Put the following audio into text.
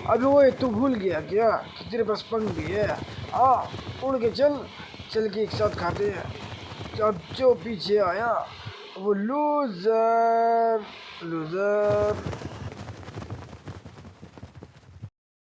अबे ओए तू भूल गया क्या कि तेरे पास पंख भी है? आ उड़ के चल, चल के एक साथ खाते हैं। अब जो पीछे आया वो लूजर लूजर।